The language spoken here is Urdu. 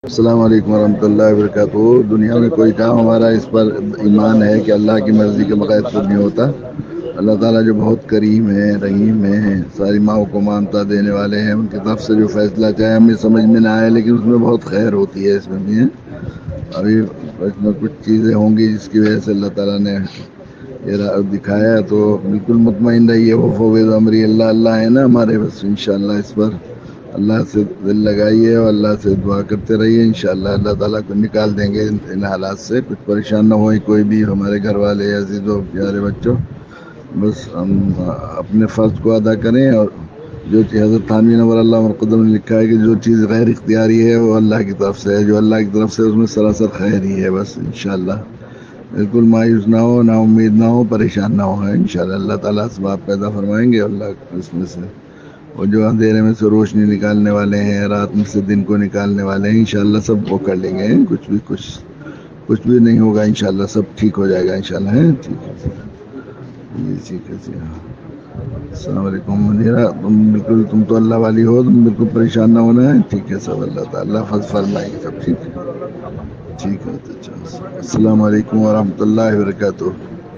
السلام علیکم ورحمۃ اللہ وبرکاتہ۔ دنیا میں کوئی کام ہمارا اس پر ایمان ہے کہ اللہ کی مرضی کے بغیر خود نہیں ہوتا۔ اللہ تعالیٰ جو بہت کریم ہے، رحیم ہے، ساری ماؤں کو مانتا دینے والے ہیں، ان کی طرف سے جو فیصلہ چاہے ہمیں سمجھ میں نہ آئے لیکن اس میں بہت خیر ہوتی ہے، اس میں بھی ہے۔ ابھی اس میں کچھ چیزیں ہوں گی جس کی وجہ سے اللہ تعالیٰ نے یہ دکھایا، تو بالکل مطمئن رہیے، وہ فوض امری اللہ اللہ ہے نا ہمارے، بس انشاءاللہ اس پر اللہ سے دل لگائیے اور اللہ سے دعا کرتے رہیے، انشاءاللہ اللہ تعالیٰ کو نکال دیں گے ان حالات سے۔ کچھ پریشان نہ ہوئے کوئی بھی، ہمارے گھر والے، عزیزوں، پیارے بچوں، بس ہم اپنے فرض کو ادا کریں، اور جو چیز حضرت تھانوی نور اللہ مرقدم نے لکھا ہے کہ جو چیز غیر اختیاری ہے وہ اللہ کی طرف سے ہے، جو اللہ کی طرف سے اس میں سراسر خیر ہی ہے، بس انشاءاللہ بالکل مایوس نہ ہو، نا امید نہ ہو، پریشان نہ ہو، انشاءاللہ اللہ تعالیٰ اسباب پیدا فرمائیں گے، اللہ اس میں سے وہ جو اندھیرے میں سے روشنی نکالنے والے ہیں، رات میں سے دن کو نکالنے والے ہیں، انشاءاللہ سب وہ کر لیں گے، کچھ بھی نہیں ہوگا، انشاءاللہ سب ٹھیک ہو جائے گا، انشاءاللہ ہے ٹھیک ہے جی ٹھیک ہے جی ہاں۔ السلام علیکم منیرا، تم تو اللہ والی ہو، تم بالکل پریشان نہ ہونا ہے، ٹھیک ہے سب اللہ تعالیٰ فضل فرمائیں گے، سب ٹھیک ہے ٹھیک ہے۔ اچھا، السلام علیکم ورحمۃ اللہ وبرکاتہ۔